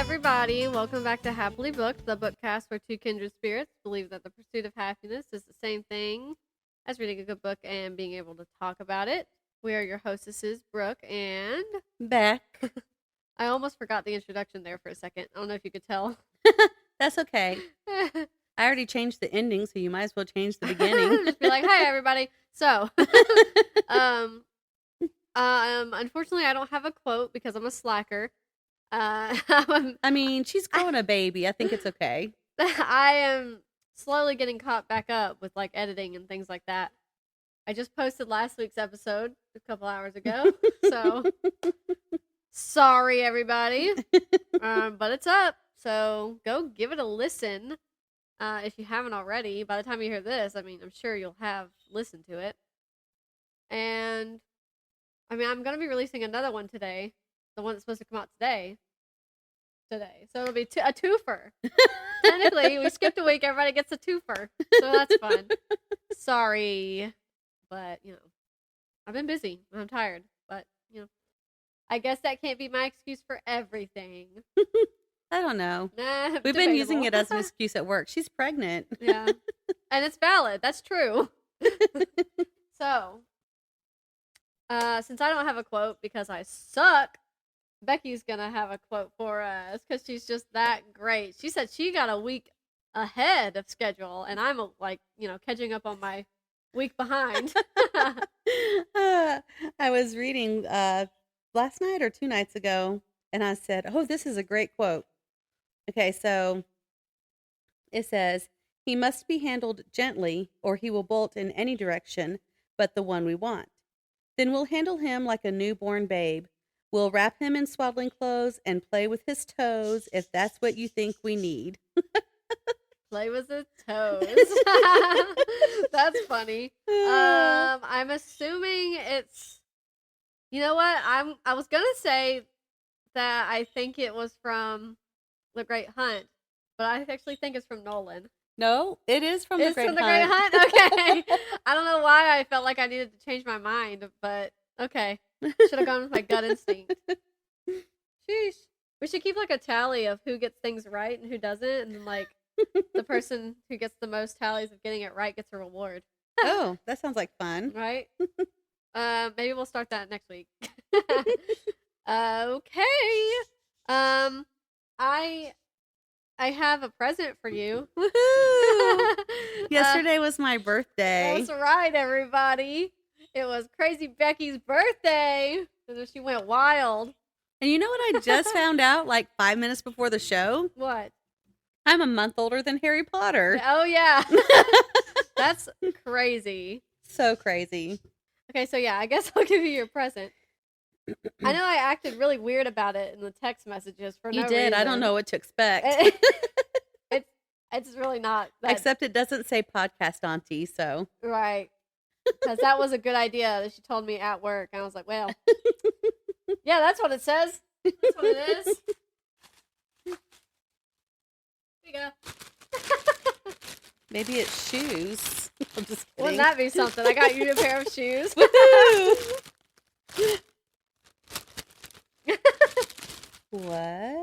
everybody. Welcome back to Happily Booked, the bookcast where two kindred spirits believe that the pursuit of happiness is the same thing as reading a good book and being able to talk about it. We are your hostesses, Brooke and Beck. I almost forgot the introduction there for a second. I don't know if you could tell. That's okay. I already changed the ending, so you might as well change the beginning. Just be like, "Hi, everybody." So, unfortunately, I don't have a quote because I'm a slacker. I mean, she's growing a baby. I think it's okay. I am slowly getting caught back up with like editing and things like that. I just posted last week's episode a couple hours ago, so sorry everybody, but it's up. So go give it a listen if you haven't already. By the time you hear this, I mean, I'm sure you'll have listened to it. And I mean, I'm gonna be releasing another one today. The one that's supposed to come out today. So it'll be a twofer. Technically, we skipped a week. Everybody gets a twofer. So that's fun. Sorry. But, I've been busy. I'm tired. But, I guess that can't be my excuse for everything. I don't know. Nah, We've been using it as an excuse at work. She's pregnant. Yeah. And it's valid. That's true. So, since I don't have a quote because I suck, Becky's gonna have a quote for us because she's just that great. She said she got a week ahead of schedule, and I'm catching up on my week behind. I was reading last night or 2 nights ago, and I said, "Oh, this is a great quote." Okay, so it says, "He must be handled gently, or he will bolt in any direction but the one we want. Then we'll handle him like a newborn babe. We'll wrap him in swaddling clothes and play with his toes if that's what you think we need." Play with his toes. That's funny. I'm assuming it's. You know what? I was gonna say that I think it was from The Great Hunt, but I actually think it's from Nolyn. No, it is from The Great Hunt. It's from The Great Hunt? Okay. I don't know why I felt like I needed to change my mind, but okay. Should have gone with my gut instinct. Sheesh. We should keep like a tally of who gets things right and who doesn't, and like the person who gets the most tallies of getting it right gets a reward. Oh, that sounds like fun. Right? Maybe we'll start that next week. Okay. I have a present for you. Woohoo! Yesterday was my birthday. That's right, everybody. It was Crazy Becky's birthday. And she went wild. And you know what I just found out like 5 minutes before the show? What? I'm a month older than Harry Potter. Oh, yeah. That's crazy. So crazy. Okay, so yeah, I guess I'll give you your present. I know I acted really weird about it in the text messages for no reason. You did. I don't know what to expect. It's really not. Except it doesn't say podcast auntie, so. Right. Because that was a good idea that she told me at work. And I was like, well, yeah, that's what it says. That's what it is. Here you go. Maybe it's shoes. I'm just kidding. Wouldn't that be something? I got you a pair of shoes. What?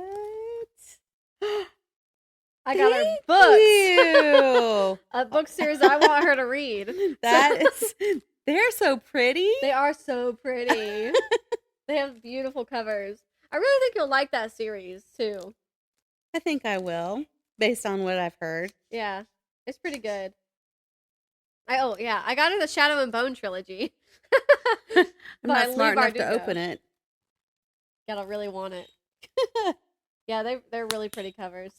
I got her books. A book series I want her to read. They're so pretty. They are so pretty. They have beautiful covers. I really think you'll like that series too. I think I will, based on what I've heard. Yeah, it's pretty good. I got her the Shadow and Bone trilogy. I'm not smart enough to open it. Gotta really want it. Yeah, they're really pretty covers.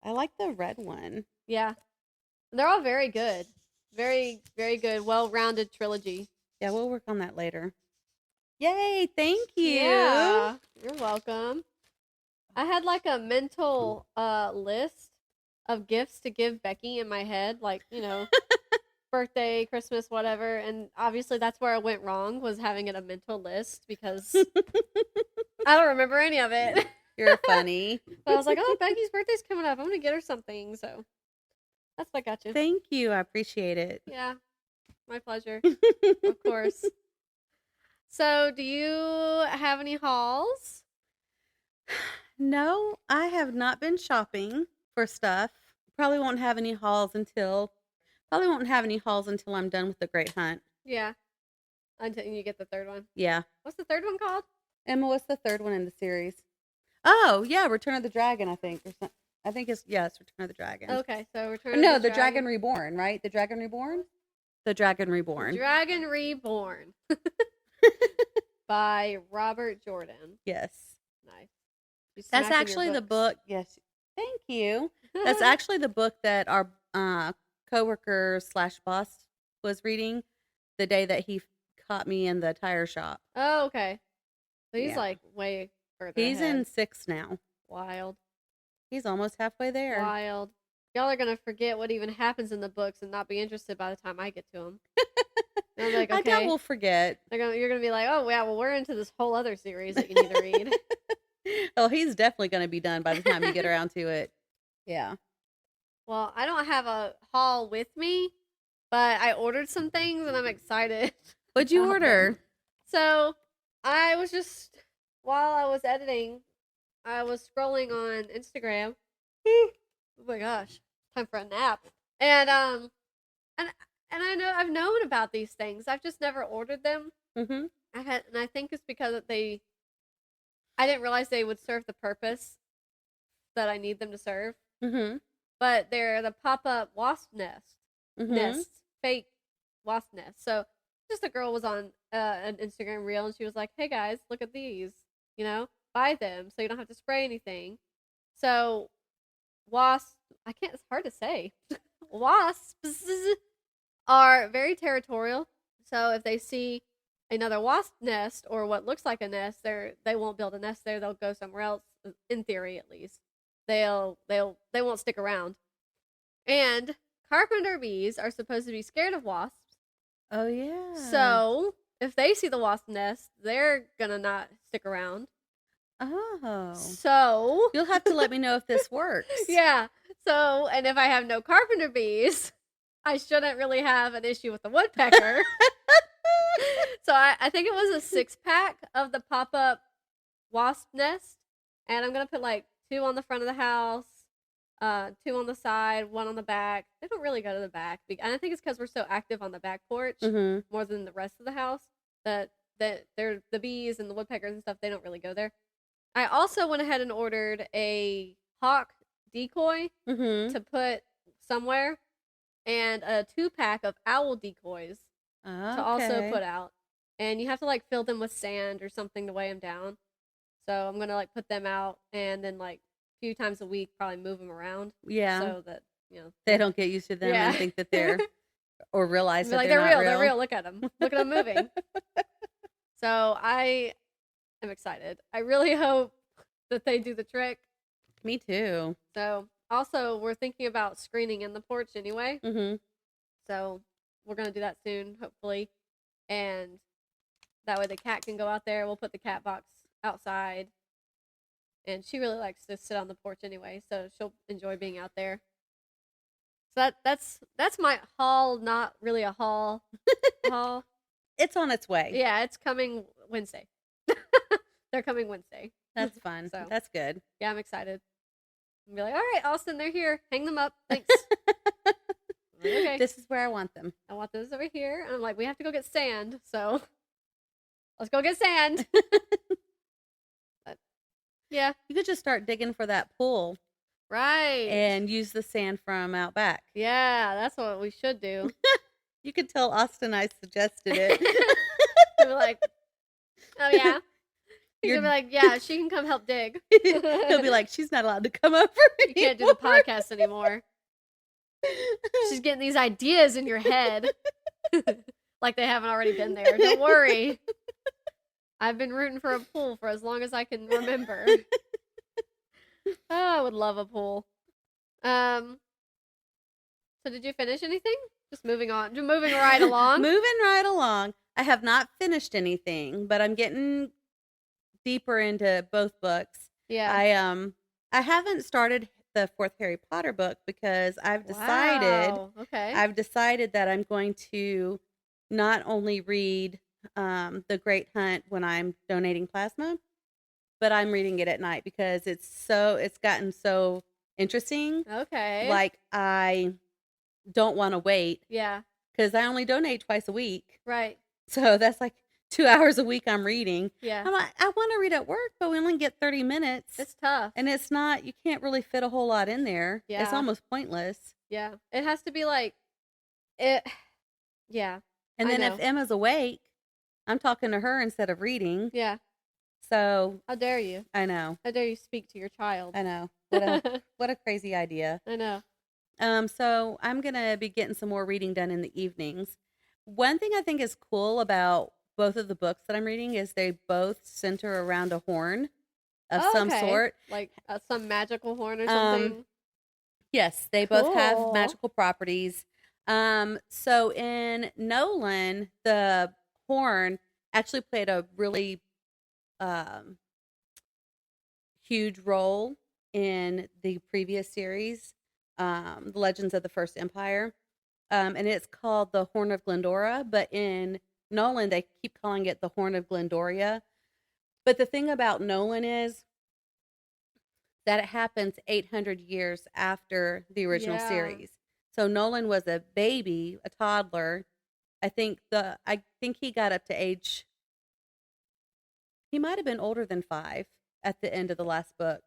I like the red one. Yeah. They're all very good. Very, very good. Well-rounded trilogy. Yeah, we'll work on that later. Yay, thank you. Yeah, you're welcome. I had like a mental list of gifts to give Becky in my head. Like, birthday, Christmas, whatever. And obviously that's where I went wrong, was having it a mental list because I don't remember any of it. You're funny. But I was like, oh, Becky's birthday's coming up. I'm going to get her something. So that's what I got you. Thank you. I appreciate it. Yeah, my pleasure. Of course. So do you have any hauls? No, I have not been shopping for stuff. Probably won't have any hauls until I'm done with the Great Hunt. Yeah. Until you get the third one. Yeah. What's the third one called? Emma, what's the third one in the series? Oh, yeah, Return of the Dragon, I think. I think it's Return of the Dragon. Okay, so Return No, of the the Dragon Reborn, right? The Dragon Reborn? The Dragon Reborn. Dragon Reborn. By Robert Jordan. Yes. Nice. That's actually the book. Yes. Thank you. That's actually the book that our coworker / boss was reading the day that he caught me in the tire shop. Oh, okay. So he's like way further He's ahead. in 6 now. Wild. He's almost halfway there. Wild. Y'all are going to forget what even happens in the books and not be interested by the time I get to them. I'm like, okay. I doubt we'll forget. You're going to be like, oh, yeah, well, we're into this whole other series that you need to read. Oh, he's definitely going to be done by the time you get around to it. Yeah. Well, I don't have a haul with me, but I ordered some things and I'm excited. What'd you order? So I was just, while I was editing, I was scrolling on Instagram. Oh my gosh, time for a nap. And I've known about these things. I've just never ordered them. Mm-hmm. And I think it's because I didn't realize they would serve the purpose that I need them to serve. Mm-hmm. But they're the pop-up wasp nests, fake wasp nests. So just a girl was on an Instagram reel and she was like, hey guys, look at these, buy them so you don't have to spray anything. So it's hard to say. Wasps are very territorial. So if they see another wasp nest or what looks like a nest, they won't build a nest there. They'll go somewhere else, in theory at least. They won't stick around. And carpenter bees are supposed to be scared of wasps. Oh yeah. So if they see the wasp nest, they're gonna not stick around. Oh. So you'll have to let me know if this works. Yeah. So, and if I have no carpenter bees, I shouldn't really have an issue with the woodpecker. So I think it was a 6-pack of the pop-up wasp nest. And I'm going to put like 2 on the front of the house, 2 on the side, 1 on the back. They don't really go to the back. And I think it's because we're so active on the back porch more than the rest of the house that they're the bees and the woodpeckers and stuff. They don't really go there. I also went ahead and ordered a hawk decoy to put somewhere and a 2-pack of owl decoys to also put out. And you have to like fill them with sand or something to weigh them down. So I'm going to like put them out and then like a few times a week probably move them around. Yeah. So that, they don't get used to them and think that they're, or realize that they're real. They're real. Look at them. Look at them moving. So I am excited. I really hope that they do the trick. Me too. So also we're thinking about screening in the porch anyway. Mm-hmm. So we're going to do that soon, hopefully. And that way the cat can go out there. We'll put the cat box outside. And she really likes to sit on the porch anyway, so she'll enjoy being out there. So that's my haul, not really a haul. Haul. It's on its way. Yeah, it's coming Wednesday. They're coming Wednesday. That's fun. So that's good. Yeah, I'm excited. I'll be like, all right, Austin, they're here. Hang them up. Thanks. Okay. This is where I want them. I want those over here. And I'm like, we have to go get sand, so let's go get sand. But, yeah. You could just start digging for that pool. Right. And use the sand from out back. Yeah, that's what we should do. You could tell Austin I suggested it. They'll be like, oh, yeah. He's going to be like, yeah, she can come help dig. He'll be like, she's not allowed to come over anymore. You can't do the podcast anymore. She's getting these ideas in your head. Like they haven't already been there. Don't worry. I've been rooting for a pool for as long as I can remember. Oh, I would love a pool. So did you finish anything? Just moving on. Just moving right along. Moving right along. I have not finished anything, but I'm getting deeper into both books. Yeah. I haven't started the 4th Harry Potter book because I've decided I've decided that I'm going to not only read The Great Hunt when I'm donating plasma, but I'm reading it at night because it's gotten so interesting. Okay. Like, I don't want to wait. Yeah. Because I only donate twice a week. Right. So that's like 2 hours a week I'm reading. Yeah. I'm like, I want to read at work, but we only get 30 minutes. It's tough. And it's not, you can't really fit a whole lot in there. Yeah. It's almost pointless. Yeah. It has to be like, it. Yeah. And then if Emma's awake, I'm talking to her instead of reading. Yeah. So. How dare you? I know. How dare you speak to your child? I know. What a crazy idea. I know. So I'm going to be getting some more reading done in the evenings. One thing I think is cool about both of the books that I'm reading is they both center around a horn of some sort. Like some magical horn or something? Yes, they both have magical properties. So in Nolyn, the horn actually played a really huge role in the previous series, The Legends of the First Empire. And it's called the Horn of Glendora, but in Nolyn, they keep calling it the Horn of Glendoria. But the thing about Nolyn is that it happens 800 years after the original series. So Nolyn was a baby, a toddler. I think he got up to age, he might have been older than 5 at the end of the last book.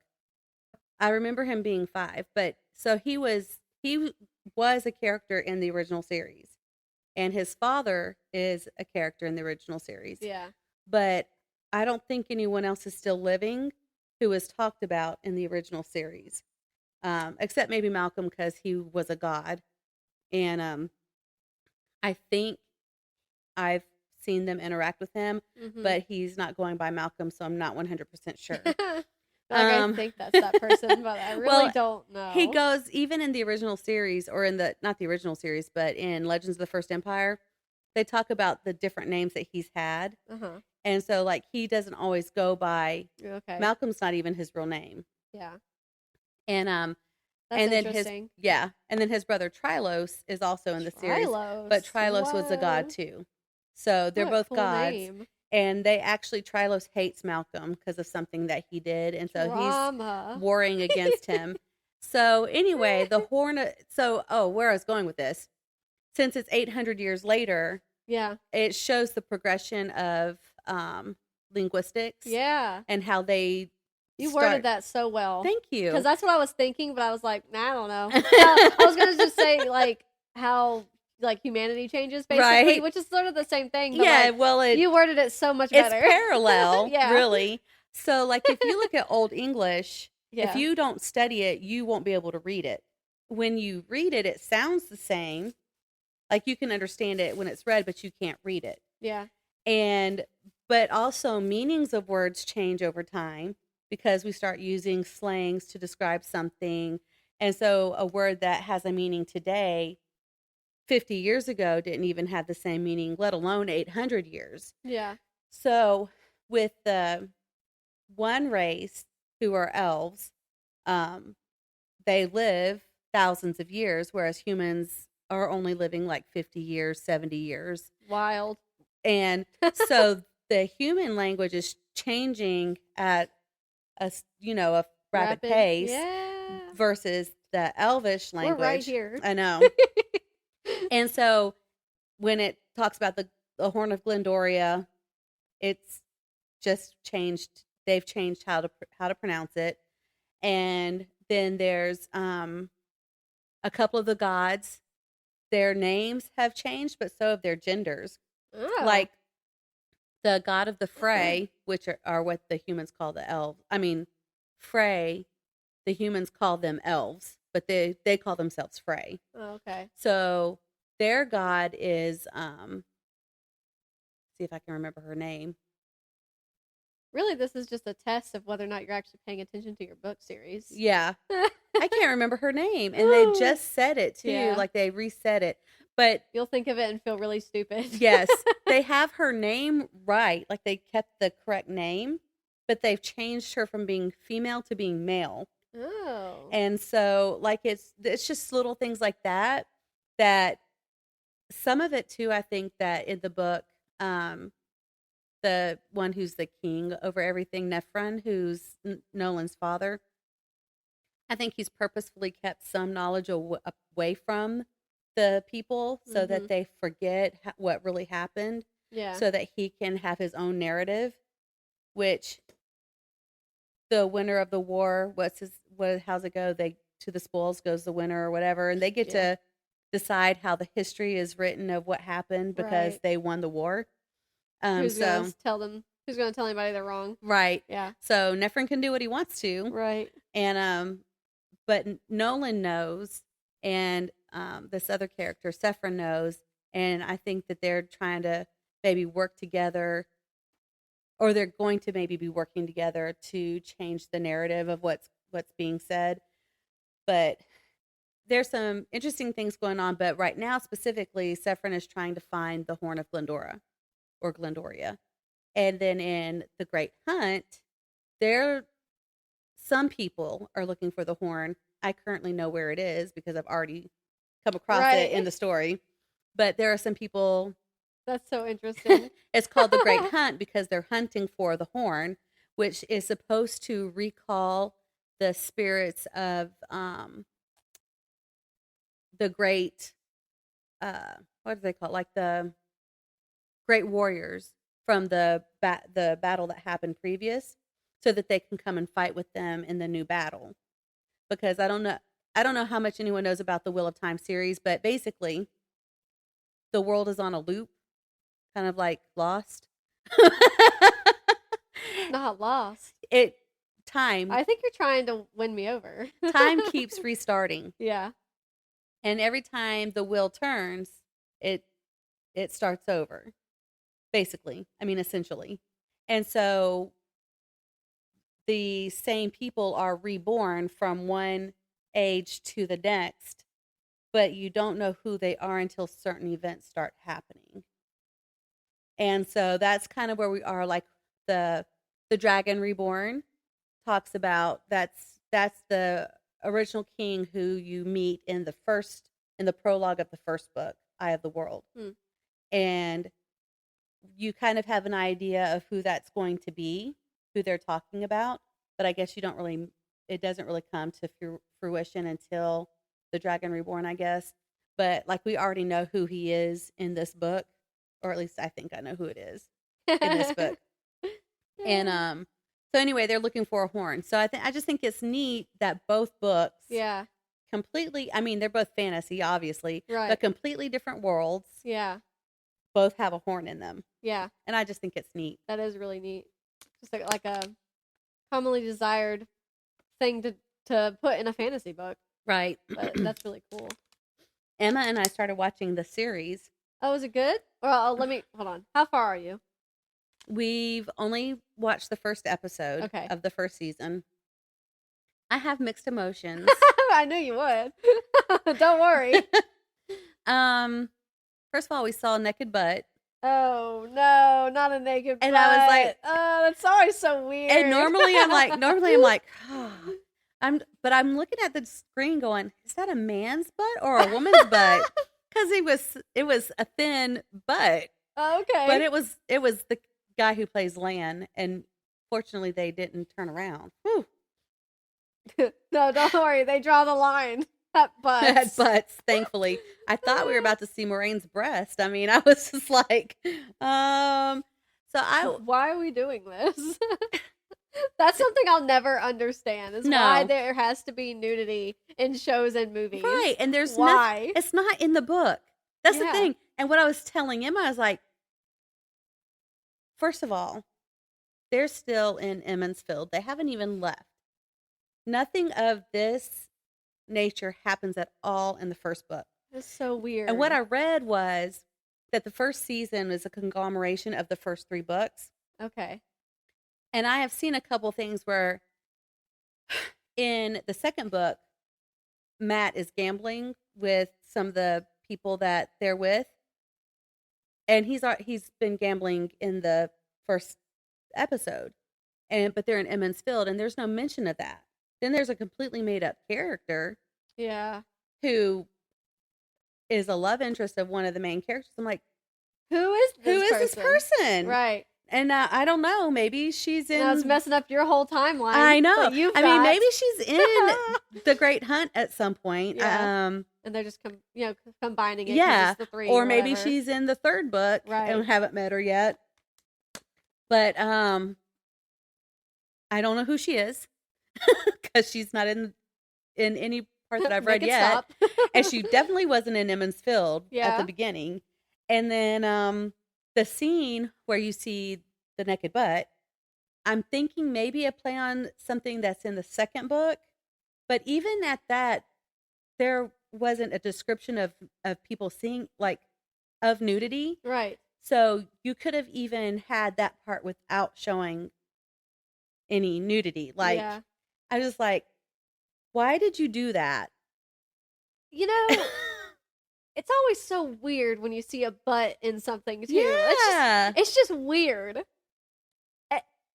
I remember him being 5, but so he was a character in the original series, and his father is a character in the original series. Yeah. But I don't think anyone else is still living who was talked about in the original series, except maybe Malcolm because he was a god. And I think I've seen them interact with him, but he's not going by Malcolm, so I'm not 100% sure. I think that's that person, but I really don't know. He goes, even in the original series, or in not the original series, but in Legends of the First Empire, they talk about the different names that he's had. And so, like, he doesn't always go by, Malcolm's not even his real name. Yeah. And, that's and then interesting. and then his brother Trilos is also in the series. But Trilos was a god too. So they're both gods. Name. And they actually, Trilos hates Malcolm because of something that he did. And so he's warring against him. So anyway, the horn, where I was going with this, since it's 800 years later, it shows the progression of linguistics. Yeah. And how they worded that so well. Thank you. Because that's what I was thinking, but I was like, nah, I don't know. I was going to just say, like, how... like humanity changes basically, which is sort of the same thing. But you worded it so much better. It's parallel, really. So like if you look at Old English, if you don't study it, you won't be able to read it. When you read it, it sounds the same. Like you can understand it when it's read, but you can't read it. Yeah. But also meanings of words change over time because we start using slangs to describe something. And so a word that has a meaning today 50 years ago didn't even have the same meaning, let alone 800 years. Yeah. So with the one race who are elves, they live thousands of years, whereas humans are only living like 50 years, 70 years. Wild. And so the human language is changing at a rapid pace versus the elvish language. We're right here. I know. And so when it talks about the Horn of Glendoria, it's just changed. They've changed how to pronounce it. And then there's a couple of the gods. Their names have changed, but so have their genders. Oh. Like the god of the fray, which are what the humans call the elves. I mean, fray, the humans call them elves, but they call themselves fray. Oh, okay. So their god is, see if I can remember her name. Really, this is just a test of whether or not you're actually paying attention to your book series. Yeah. I can't remember her name. And they just said it, too. Yeah. Like, they reset it. But you'll think of it and feel really stupid. Yes. They have her name right. Like, they kept the correct name. But they've changed her from being female to being male. Oh. And so, like, it's just little things like that. That some of it, too, I think that in the book, the one who's the king over everything, Nephron, who's Nolan's father. I think he's purposefully kept some knowledge away from the people so that they forget what really happened. Yeah. So that he can have his own narrative, which the winner of the war, how's it go? To the spoils goes the winner or whatever. And they get to decide how the history is written of what happened because they won the war. Who's going to tell anybody they're wrong? Right. Yeah. So Nephron can do what he wants to. Right. And, but Nolyn knows, and this other character, Sephra, knows. And I think that they're trying to maybe work together, or they're going to maybe be working together to change the narrative of what's being said. But there's some interesting things going on. But right now, specifically, Sephron is trying to find the Horn of Glendora, or Glendoria. And then in The Great Hunt, some people are looking for the horn. I currently know where it is because I've already come across it in the story. But there are some people. That's so interesting. It's called The Great Hunt because they're hunting for the horn, which is supposed to recall the spirits of the great, what do they call it? Like the great warriors from the battle that happened previous, so that they can come and fight with them in the new battle. Because I don't know how much anyone knows about the Wheel of Time series, but basically the world is on a loop, kind of like Lost. Not Lost. Time. I think you're trying to win me over. Time keeps restarting. Yeah. And every time the wheel turns, it starts over. Basically. I mean, essentially. And so the same people are reborn from one age to the next, but you don't know who they are until certain events start happening. And so that's kind of where we are. Like the Dragon Reborn talks about, that's the original king who you meet in the prologue of the first book, Eye of the World. And you kind of have an idea of who that's going to be, who they're talking about, but I guess it doesn't really come to fruition until the Dragon Reborn, I guess. But like, we already know who he is in this book, or at least I think I know who it is in this book. And so anyway, they're looking for a horn. So I just think it's neat that both books, completely, I mean, they're both fantasy, obviously, but completely different worlds. Yeah. Both have a horn in them. Yeah. And I just think it's neat. That is really neat. Just like a commonly desired thing to put in a fantasy book. Right. But that's really cool. Emma and I started watching the series. Oh, is it good? Well, hold on. How far are you? We've only watched the first episode of the first season. I have mixed emotions. I knew you would. Don't worry. First of all, we saw a naked butt. Oh no, not a naked butt. And I was like, oh, that's always so weird. And normally I'm like, oh. But I'm looking at the screen going, is that a man's butt or a woman's butt? Because it was a thin butt. Oh, okay. But it was the guy who plays Lan, and fortunately they didn't turn around. Whew. No, don't worry. They draw the line at butts. At butts, thankfully. I thought we were about to see Moraine's breast. I mean, I was just like, why are we doing this? That's something I'll never understand. Is why there has to be nudity in shows and movies. Right, and there's why it's not in the book. That's the thing. And what I was telling Emma, I was like, first of all, they're still in Emmonsfield. They haven't even left. Nothing of this nature happens at all in the first book. That's so weird. And what I read was that the first season is a conglomeration of the first 3 books. Okay. And I have seen a couple things where in the second book, Matt is gambling with some of the people that they're with. And he's been gambling in the first episode. But they're in Emmonsfield, and there's no mention of that. Then there's a completely made up character. Yeah. Who is a love interest of one of the main characters. I'm like, who is this person? Right. And I don't know. Maybe she's in. Now it's messing up your whole timeline. I know. That you've I got. mean, maybe she's in The Great Hunt at some point. Yeah. And they're just combining it. Yeah. It's the three or maybe she's in the third book and haven't met her yet. But I don't know who she is because she's not in any part that I've read yet. And she definitely wasn't in Emmons Field at the beginning. And then the scene where you see the naked butt, I'm thinking maybe a play on something that's in the second book. But even at that, there wasn't a description of people seeing, like, of nudity. Right. So you could have even had that part without showing any nudity. Like, I was like, why did you do that? You know, it's always so weird when you see a butt in something, too. Yeah. It's just weird.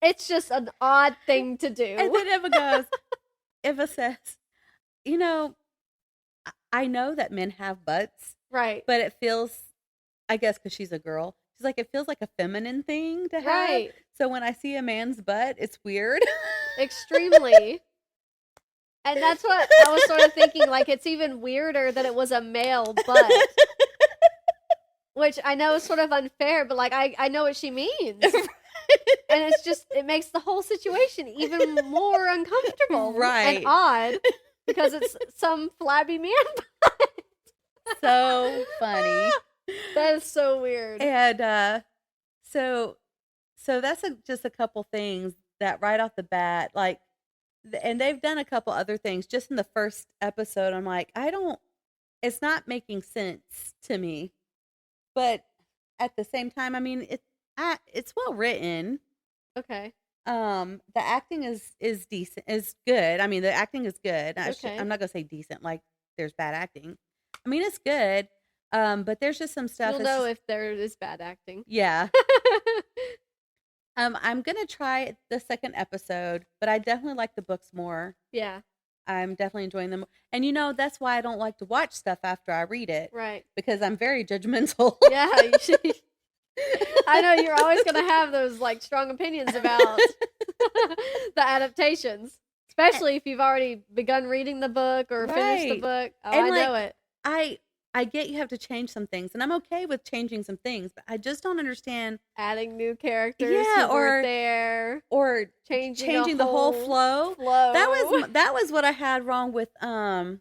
It's just an odd thing to do. And then Eva says, you know, I know that men have butts. Right. But it feels, I guess because she's a girl, she's like, it feels like a feminine thing to have. Right. So when I see a man's butt, it's weird. Extremely. And that's what I was sort of thinking, like, it's even weirder that it was a male butt. Which I know is sort of unfair, but, like, I know what she means. And it's just, it makes the whole situation even more uncomfortable. Right. And odd, because it's some flabby man butt. So funny. That is so weird. And so that's just a couple things that right off the bat, like, and they've done a couple other things just in the first episode. I'm like, it's not making sense to me. But at the same time, I mean, it's well written. Okay. The acting is decent, is good. I mean, the acting is good. Okay. I'm not going to say decent, like there's bad acting. I mean, it's good. But there's just some stuff. You'll know if there is bad acting. Yeah. I'm going to try the second episode, but I definitely like the books more. Yeah. I'm definitely enjoying them. And that's why I don't like to watch stuff after I read it. Right. Because I'm very judgmental. Yeah, you should. I know you're always going to have those, like, strong opinions about the adaptations, especially if you've already begun reading the book or finished the book. Oh, and I know it. I get you have to change some things, and I'm okay with changing some things, but I just don't understand adding new characters who weren't there, or changing the whole flow. That was what I had wrong with Twilight.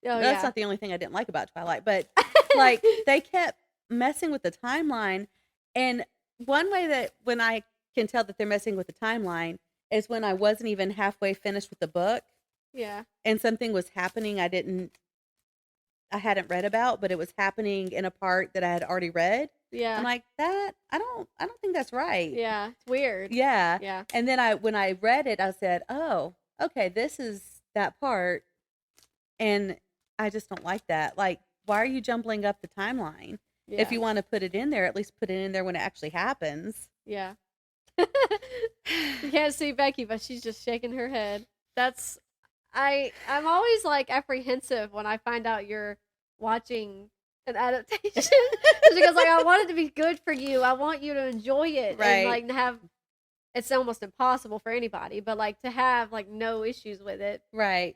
That's not the only thing I didn't like about Twilight, but like they kept messing with the timeline, and one way that when I can tell that they're messing with the timeline is when I wasn't even halfway finished with the book. Yeah, and something was happening I hadn't read about, but it was happening in a part that I had already read. Yeah. I'm like, that I don't think that's right. Yeah. It's weird. Yeah. Yeah. And then when I read it, I said, oh, okay, this is that part. And I just don't like that. Like, why are you jumbling up the timeline? Yeah. If you want to put it in there, at least put it in there when it actually happens. Yeah. You can't see Becky, but she's just shaking her head. I'm always like apprehensive when I find out you're watching an adaptation because like I want it to be good for you. I want you to enjoy it, right? And like it's almost impossible for anybody, but like to have like no issues with it, right?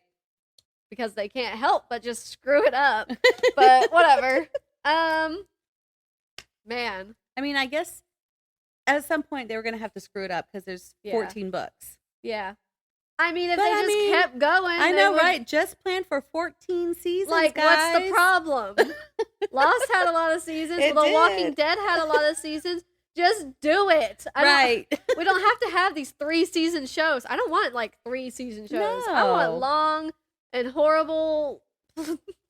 Because they can't help but just screw it up. But whatever. Man, I mean, I guess at some point they were gonna have to screw it up because there's 14 books. Yeah. I mean, if they kept going. I know, right? Just plan for 14 seasons, like, guys. What's the problem? Lost had a lot of seasons. The Walking Dead had a lot of seasons. Just do it. We don't have to have these 3-season shows. I don't want, like, 3-season shows. No. I want long and horrible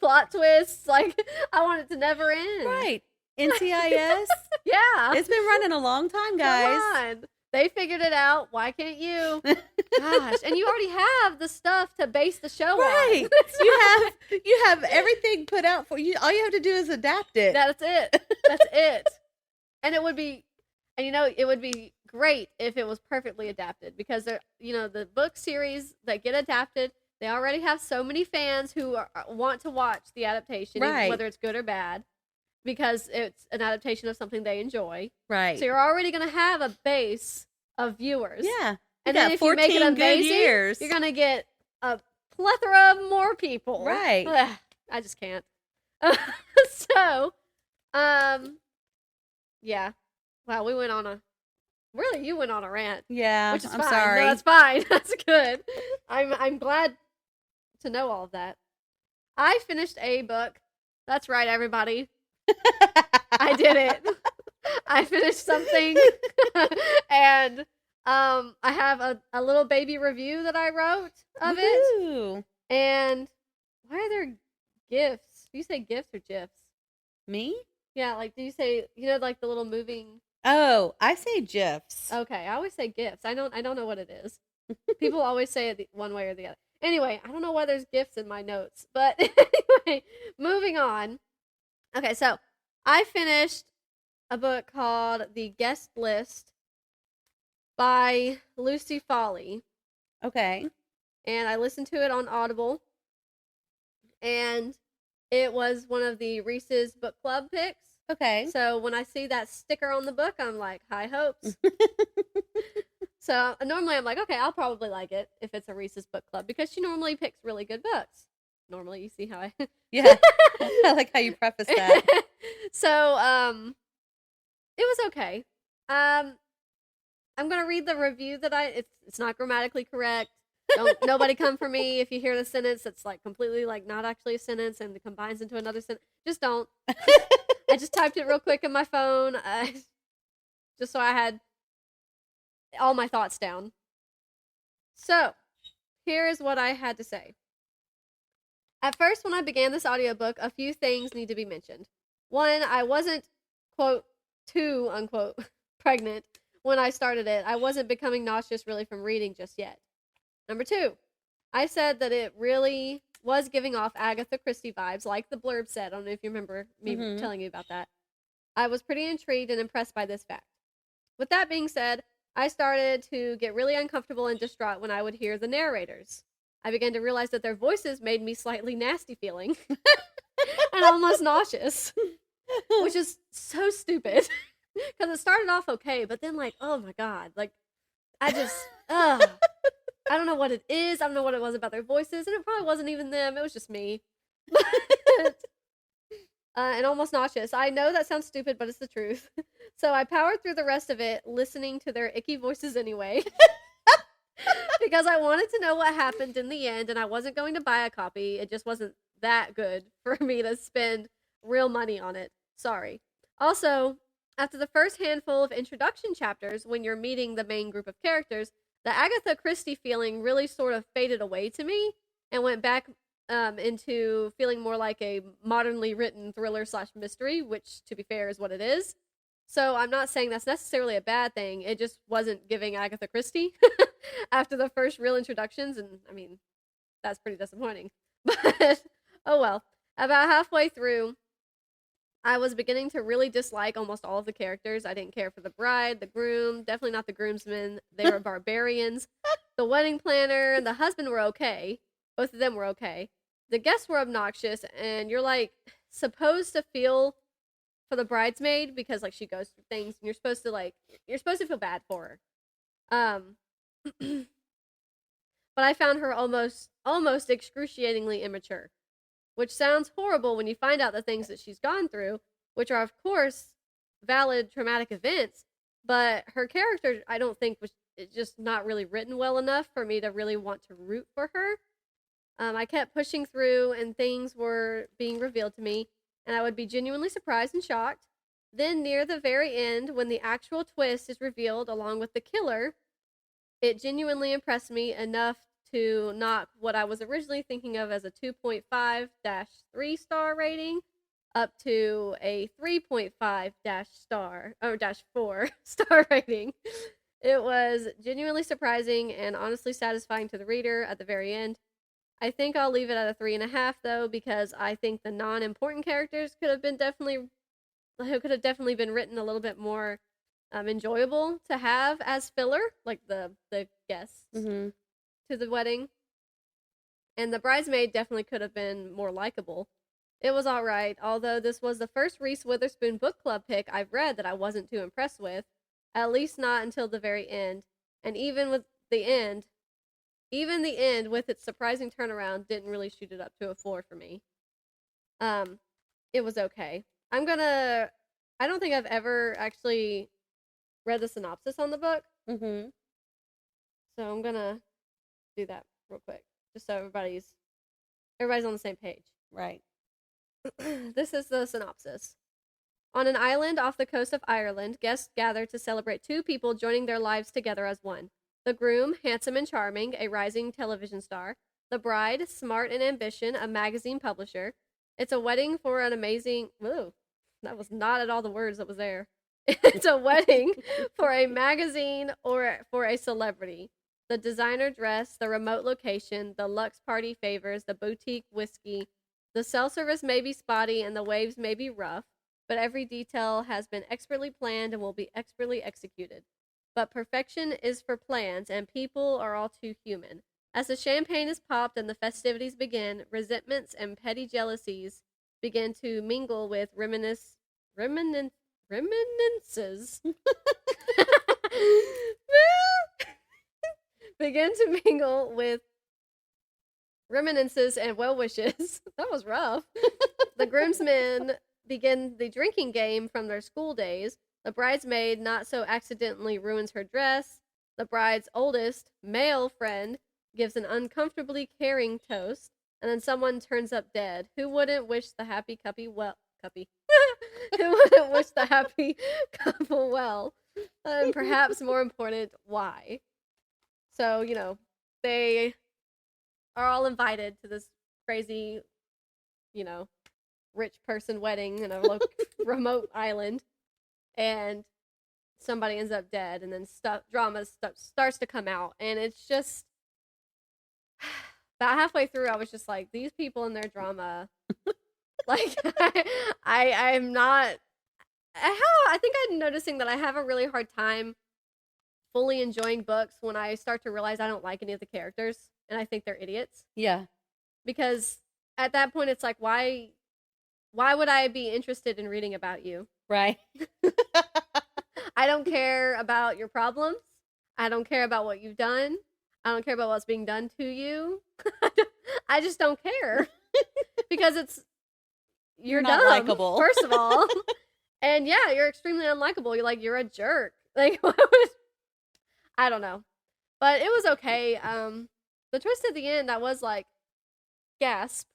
plot twists. Like, I want it to never end. Right. NCIS? Yeah. It's been running a long time, guys. Come on. They figured it out. Why can't you? Gosh, and you already have the stuff to base the show on. You have everything put out for you. All you have to do is adapt it. That's it. And it would be, it would be great if it was perfectly adapted because the book series that get adapted, they already have so many fans who want to watch the adaptation, whether it's good or bad. because it's an adaptation of something they enjoy. Right. So you're already going to have a base of viewers. Yeah. And then if you make it 14 good amazing, years. you're going to get a plethora of more people. Right. Ugh, I just can't. So, yeah. Wow, we went on a... Really, you went on a rant. Yeah, which is I'm fine. sorry. No, that's fine. That's good. I'm glad to know all of that. I finished a book. That's right, everybody. I did it. I finished something. And I have a little baby review that I wrote of it. Woo-hoo. And why are there gifts? Do you say gifts or gifs? Me? Yeah, like do you say, like the little moving... Oh, I say GIFs. Okay, I always say gifts. I don't know what it is. People always say it one way or the other. Anyway, I don't know why there's gifts in my notes. But anyway, moving on. Okay, so I finished a book called The Guest List by Lucey Foley. Okay. And I listened to it on Audible. And it was one of the Reese's Book Club picks. Okay. So when I see that sticker on the book, I'm like, high hopes. So normally I'm like, okay, I'll probably like it if it's a Reese's Book Club because she normally picks really good books. Normally, you see how I... Yeah. I like how you preface that. So, it was okay. I'm going to read the review that it's not grammatically correct. Nobody come for me if you hear the sentence that's like completely like not actually a sentence and it combines into another sentence. Just don't. I just typed it real quick in my phone, just so I had all my thoughts down. So, here is what I had to say. At first, when I began this audiobook, a few things need to be mentioned. One, I wasn't, quote, too, unquote, pregnant when I started it. I wasn't becoming nauseous really from reading just yet. Number two, I said that it really was giving off Agatha Christie vibes, like the blurb said. I don't know if you remember me telling you about that. I was pretty intrigued and impressed by this fact. With that being said, I started to get really uncomfortable and distraught when I would hear the narrators. I began to realize that their voices made me slightly nasty feeling and almost nauseous, which is so stupid because it started off okay, but then like, oh my God, like I just, I don't know what it is. I don't know what it was about their voices, and it probably wasn't even them. It was just me. And almost nauseous. I know that sounds stupid, but it's the truth. So I powered through the rest of it, listening to their icky voices anyway. Because I wanted to know what happened in the end, and I wasn't going to buy a copy. It just wasn't that good for me to spend real money on it. Sorry. Also, after the first handful of introduction chapters, when you're meeting the main group of characters, the Agatha Christie feeling really sort of faded away to me and went back into feeling more like a modernly written thriller/mystery, which, to be fair, is what it is. So I'm not saying that's necessarily a bad thing. It just wasn't giving Agatha Christie after the first real introductions, and I mean, that's pretty disappointing. But, oh well. About halfway through, I was beginning to really dislike almost all of the characters. I didn't care for the bride, the groom, definitely not the groomsmen. They were barbarians. The wedding planner and the husband were okay. Both of them were okay. The guests were obnoxious, and you're like supposed to feel for the bridesmaid because like she goes through things and you're supposed to feel bad for her. But I found her almost excruciatingly immature, which sounds horrible when you find out the things that she's gone through, which are, of course, valid traumatic events, but her character, I don't think, was just not really written well enough for me to really want to root for her. I kept pushing through, and things were being revealed to me, and I would be genuinely surprised and shocked. Then, near the very end, when the actual twist is revealed along with the killer, it genuinely impressed me enough to knock what I was originally thinking of as a 2.5-3 star rating up to a 3.5-4 star rating. It was genuinely surprising and honestly satisfying to the reader at the very end. I think I'll leave it at a 3.5 though, because I think the non-important characters could have definitely been written a little bit more enjoyable to have as filler, like the guests to the wedding. And the bridesmaid definitely could have been more likable. It was all right, although this was the first Reese Witherspoon book club pick I've read that I wasn't too impressed with, at least not until the very end. And even the end with its surprising turnaround didn't really shoot it up to a 4 for me. It was okay. I don't think I've ever actually read the synopsis on the book. Mm-hmm. So I'm gonna do that real quick, just so everybody's on the same page. Right. This is the synopsis. On an island off the coast of Ireland, guests gather to celebrate two people joining their lives together as one. The groom, handsome and charming, a rising television star. The bride, smart and ambitious, a magazine publisher. It's a wedding for an amazing... Whoa, that was not at all the words that was there. It's a wedding for a magazine or for a celebrity. The designer dress, the remote location, the luxe party favors, the boutique whiskey. The cell service may be spotty and the waves may be rough, but every detail has been expertly planned and will be expertly executed. But perfection is for plans, and people are all too human. As the champagne is popped and the festivities begin, resentments and petty jealousies begin to mingle with reminiscences. Begin to mingle with reminiscences and well wishes. That was rough. The groomsmen begin the drinking game from their school days. The bridesmaid not so accidentally ruins her dress. The bride's oldest male friend gives an uncomfortably caring toast, and then someone turns up dead. Who wouldn't wish the happy couple well? Who wouldn't wish the happy couple well? And perhaps more important, why? So, they are all invited to this crazy, rich person wedding in a remote island, and somebody ends up dead, and then drama starts to come out, and it's just about halfway through, I was just like, these people and their drama, like, I'm not. I think I'm noticing that I have a really hard time fully enjoying books when I start to realize I don't like any of the characters and I think they're idiots. Yeah. Because at that point, it's like, why would I be interested in reading about you? Right. I don't care about your problems. I don't care about what you've done. I don't care about what's being done to you. I just don't care. Because you're not dumb, likable. First of all. And yeah, you're extremely unlikable. You're a jerk. Like, I don't know. But it was okay. The twist at the end, I was like, gasp,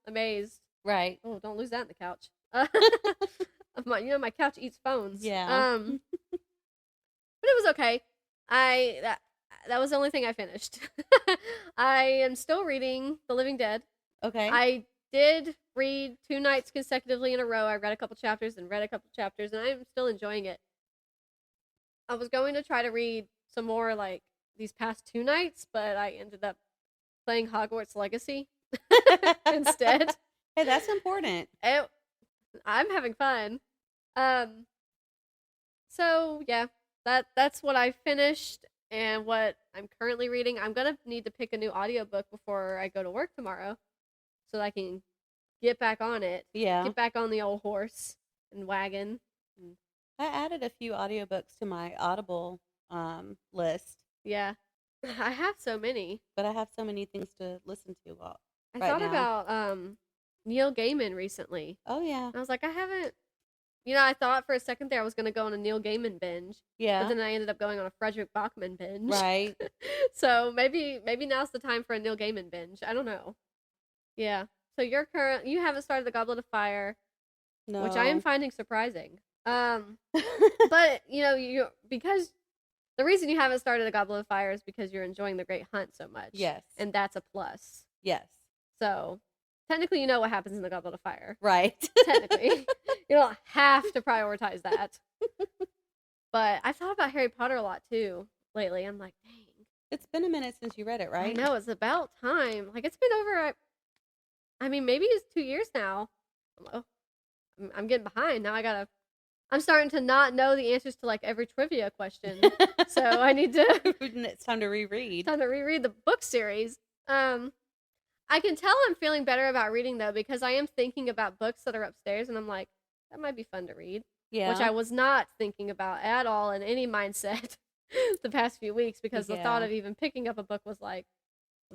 amazed. Right. Oh, don't lose that in the couch. My couch eats phones. Yeah. But it was okay. That was the only thing I finished. I am still reading The Living Dead. Okay. I did read 2 nights consecutively in a row. I read a couple chapters and I'm still enjoying it. I was going to try to read some more like these past 2 nights, but I ended up playing Hogwarts Legacy instead. Hey, that's important. I'm having fun. So yeah, that's what I finished and what I'm currently reading. I'm gonna need to pick a new audiobook before I go to work tomorrow, so that I can get back on it. Yeah. Get back on the old horse and wagon. I added a few audiobooks to my Audible list. Yeah. I have so many. But I have so many things to listen to I thought about Neil Gaiman recently. Oh, yeah. I was like, I haven't... I thought for a second there I was going to go on a Neil Gaiman binge. Yeah. But then I ended up going on a Frederick Bachman binge. Right. So maybe now's the time for a Neil Gaiman binge. I don't know. Yeah. So you haven't started the Goblet of Fire. No. Which I am finding surprising. But, because the reason you haven't started the Goblet of Fire is because you're enjoying The Great Hunt so much. Yes. And that's a plus. Yes. So, technically you know what happens in the Goblet of Fire. Right. Technically. You don't have to prioritize that. But I've thought about Harry Potter a lot, too, lately. I'm like, dang. It's been a minute since you read it, right? I know, it's about time. Like, it's been over, maybe it's 2 years now. I'm getting behind. Now I'm starting to not know the answers to, like, every trivia question. So I need to... It's time to reread. Time to reread the book series. I can tell I'm feeling better about reading, though, because I am thinking about books that are upstairs, and I'm like, that might be fun to read. Yeah. Which I was not thinking about at all in any mindset the past few weeks, because the thought of even picking up a book was like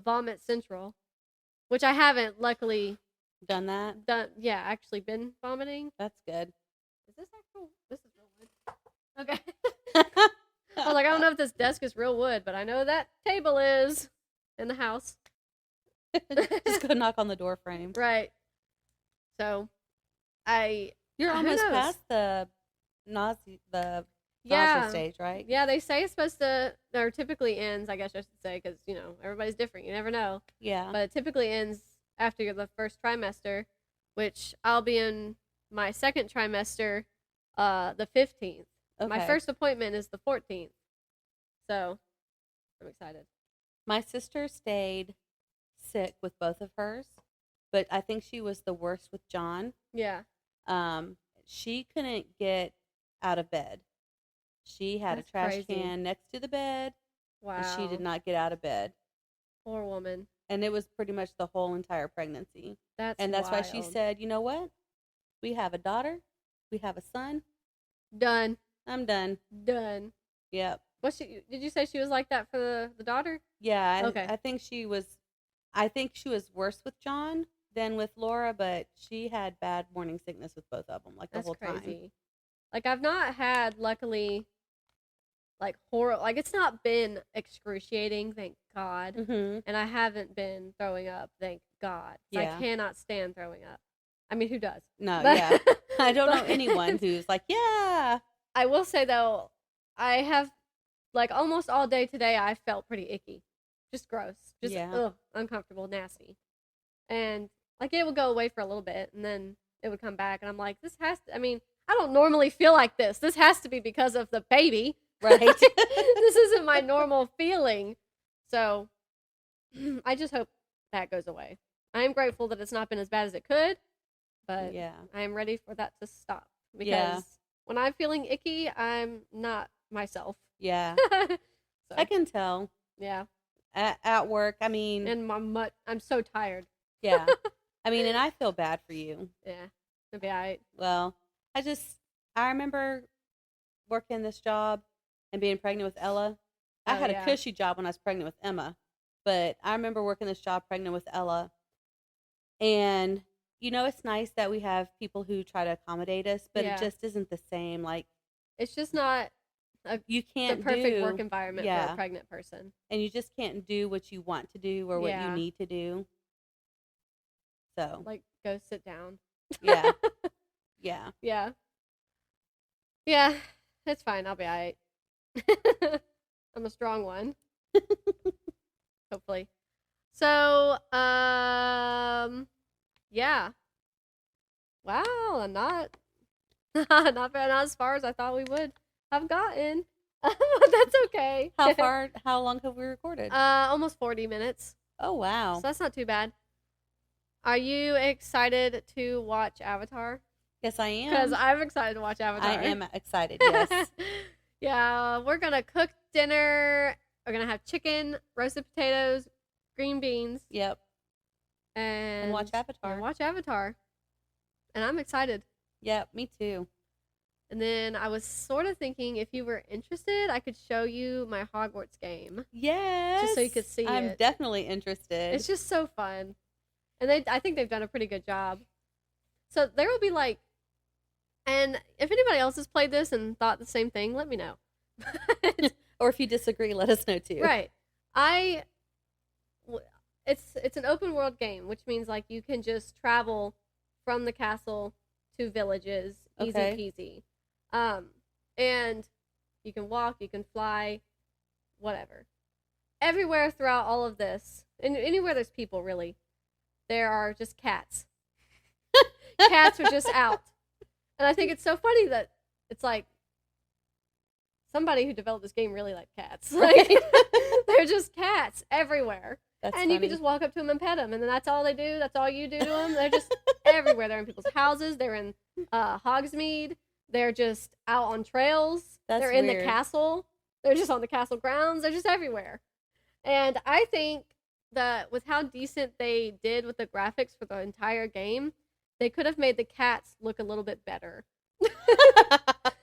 vomit central, which I haven't, luckily. Done that? Actually been vomiting. That's good. Is this actual? This is real wood. Okay. I was like, I don't know if this desk is real wood, but I know that table is in the house. Just go knock on the door frame. Right. So, You're almost past the nausea stage, right? Yeah, they say it's supposed to, or typically ends, I guess I should say, because, everybody's different. You never know. Yeah. But it typically ends after the first trimester, which I'll be in my second trimester the 15th. Okay. My first appointment is the 14th. So, I'm excited. My sister stayed sick with both of hers, but I think she was the worst with John. Yeah. She couldn't get out of bed. She had a trash can next to the bed. Wow. And she did not get out of bed. Poor woman. And it was pretty much the whole entire pregnancy. That's wild. why she said, you know what? We have a daughter. We have a son. Done. I'm done. Done. Yep. Did you say she was like that for the daughter? Yeah. Okay. I think she was worse with John than with Laura, but she had bad morning sickness with both of them, like the whole time. That's crazy. Like, I've not had, luckily, like, horror. Like, it's not been excruciating, thank God. Mm-hmm. And I haven't been throwing up, thank God. Yeah. I cannot stand throwing up. I mean, who does? No, yeah. I don't know anyone who's like, yeah. I will say, though, I have, like, almost all day today, I felt pretty icky. Just gross. Just, uncomfortable, nasty. And, like, it would go away for a little bit, and then it would come back, and I'm like, I don't normally feel like this. This has to be because of the baby, right? This isn't my normal feeling. So, I just hope that goes away. I am grateful that it's not been as bad as it could, but I am ready for that to stop. Because when I'm feeling icky, I'm not myself. Yeah. So. I can tell. Yeah. At work, I mean. And I'm so tired. Yeah. I mean, and I feel bad for you. Yeah. It'll be all right. Well, I remember working this job and being pregnant with Ella. I had a cushy job when I was pregnant with Emma, but I remember working this job pregnant with Ella. And, it's nice that we have people who try to accommodate us, but it just isn't the same. Like, it's just not you can't the perfect work environment for a pregnant person. And you just can't do what you want to do or what you need to do. So, like, go sit down. Yeah. Yeah. Yeah. Yeah. It's fine. I'll be all right. I'm a strong one. Hopefully. So, yeah. Wow, not as far as I thought we would have gotten. That's okay. How long have we recorded? Almost 40 minutes. Oh, wow. So that's not too bad. Are you excited to watch Avatar? Yes, I am. Because I'm excited to watch Avatar. I am excited, yes. Yeah, we're going to cook dinner. We're going to have chicken, roasted potatoes, green beans. Yep. And watch Avatar. And I'm excited. Yep, me too. And then I was sort of thinking, if you were interested, I could show you my Hogwarts game. Yes. Just so you could see it. I'm definitely interested. It's just so fun. And I think they've done a pretty good job. So there will be and if anybody else has played this and thought the same thing, let me know. Or if you disagree, let us know too. Right. It's an open world game, which means you can just travel from the castle to villages, easy peasy. And you can walk, you can fly, whatever. Everywhere throughout all of this, and anywhere there's people, really, there are just cats. Cats are just out. And I think it's so funny that it's somebody who developed this game really liked cats. They're just cats everywhere. That's and funny. You can just walk up to them and pet them, and then that's all they do. That's all you do to them. They're just everywhere. They're in people's houses. They're in Hogsmeade. They're just out on trails. They're in the castle. They're just on the castle grounds. They're just everywhere. And I think that with how decent they did with the graphics for the entire game, they could have made the cats look a little bit better.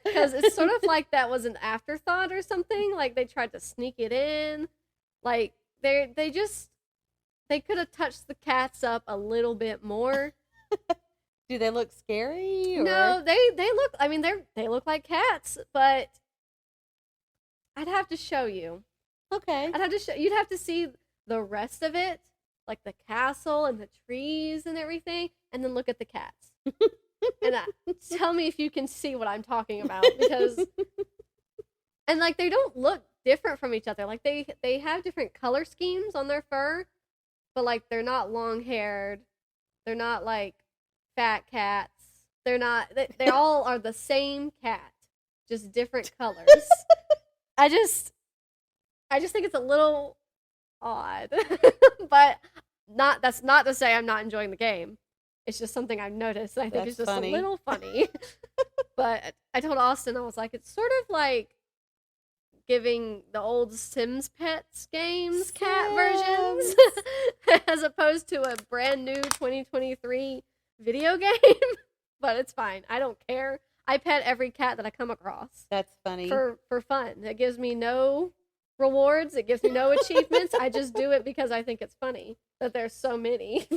Because it's sort of like that was an afterthought or something. Like they tried to sneak it in. Like they could have touched the cats up a little bit more. Do they look scary? Or? No, they look. I mean, they look like cats, but I'd have to show you. Okay. I'd have to show. You'd have to see the rest of it, like the castle and the trees and everything, and then look at the cats. And tell me if you can see what I'm talking about, because and like they don't look different from each other. Like they have different color schemes on their fur, but like they're not long haired. They're not like fat cats. They're not. They all are the same cat, just different colors. I just think it's a little odd, but that's not to say I'm not enjoying the game. It's just something I've noticed. And I think it's just funny. A little funny. But I told Austin, I was like, it's sort of like giving the old Sims Pets games cat versions as opposed to a brand new 2023 video game. But it's fine. I don't care. I pet every cat that I come across. That's funny. For fun. It gives me no rewards. It gives me no achievements. I just do it because I think it's funny that there's so many.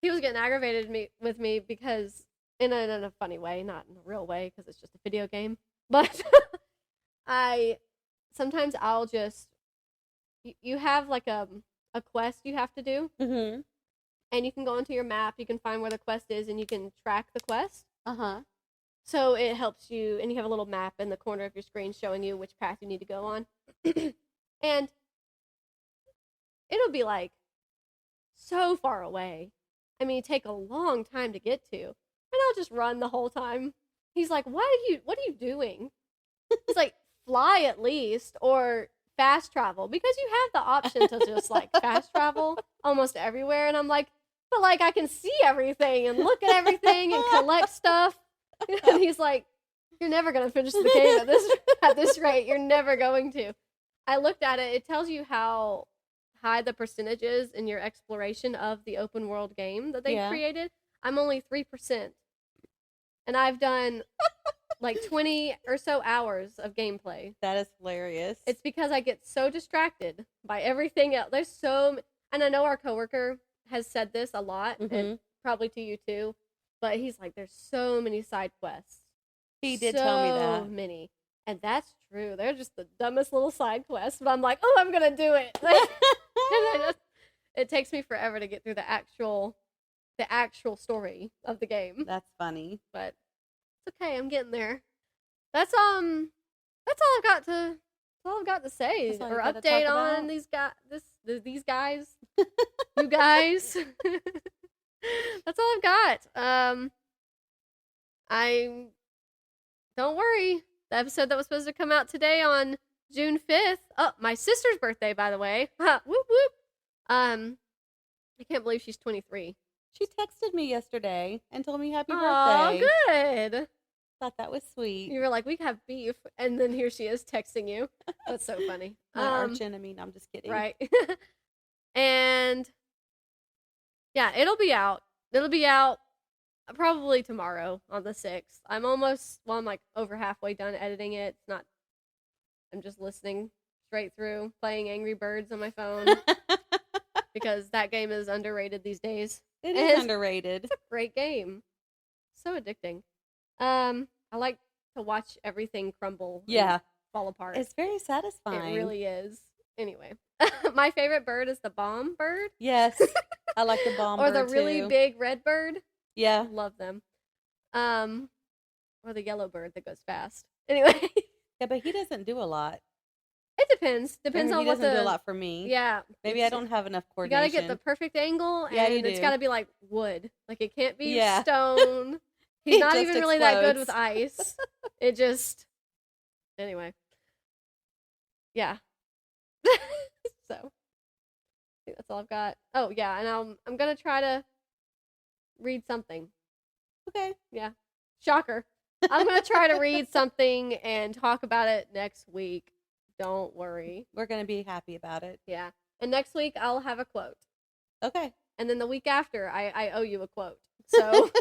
He was getting aggravated with me because, in a funny way, not in a real way, because it's just a video game. But sometimes I'll just, you have like a quest you have to do, mm-hmm. and you can go onto your map, you can find where the quest is, and you can track the quest. Uh-huh. So it helps you, and you have a little map in the corner of your screen showing you which path you need to go on. And it'll be like so far away. I mean, take a long time to get to, and I'll just run the whole time. He's like, what are you doing? It's like, fly at least, or fast travel, because you have the option to just like fast travel almost everywhere. And I'm like, but like I can see everything and look at everything and collect stuff. And he's like, you're never going to finish the game at this rate. You're never going to. I looked at it. It tells you how high the percentage is in your exploration of the open world game that they created. I'm only 3%. And I've done like 20 or so hours of gameplay. That is hilarious. It's because I get so distracted by everything else. And I know our coworker has said this a lot, mm-hmm. and probably to you too, but he's like, there's so many side quests. He did tell me that. So many. And that's true. They're just the dumbest little side quests, but I'm like, oh, I'm going to do it. It takes me forever to get through the actual story of the game. That's funny. But it's okay. I'm getting there. That's all I've got to say or update on these guys. You guys. That's all I've got. Don't worry. The episode that was supposed to come out today on June 5th. Oh, my sister's birthday, by the way. Whoop whoop. I can't believe she's 23. She texted me yesterday and told me happy birthday. Oh, good. Thought that was sweet. You were like, we have beef, and then here she is texting you. That's so funny. My arch enemy. No, I'm just kidding. Right. And yeah, it'll be out. It'll be out probably tomorrow on the 6th. I'm like over halfway done editing it. I'm just listening straight through, playing Angry Birds on my phone because that game is underrated these days. It is underrated. It's a great game. So addicting. I like to watch everything crumble. Yeah. Fall apart. It's very satisfying. It really is. Anyway, my favorite bird is the bomb bird. Yes. I like the bomb bird or the really too. big red bird. Yeah. Love them. Or the yellow bird that goes fast. Anyway. Yeah, but he doesn't do a lot. It depends. Depends on what he doesn't do a lot for me. Yeah. Maybe I don't have enough coordination. You gotta get the perfect angle, and it's gotta be like wood. Like it can't be stone. He's not even really that good with ice. It just anyway. Yeah. So I think that's all I've got. Oh yeah, and I'm gonna try to read something. Okay. Yeah. Shocker. I'm gonna try to read something and talk about it next week. Don't worry. We're gonna be happy about it. Yeah. And next week, I'll have a quote. Okay. And then the week after, I owe you a quote. So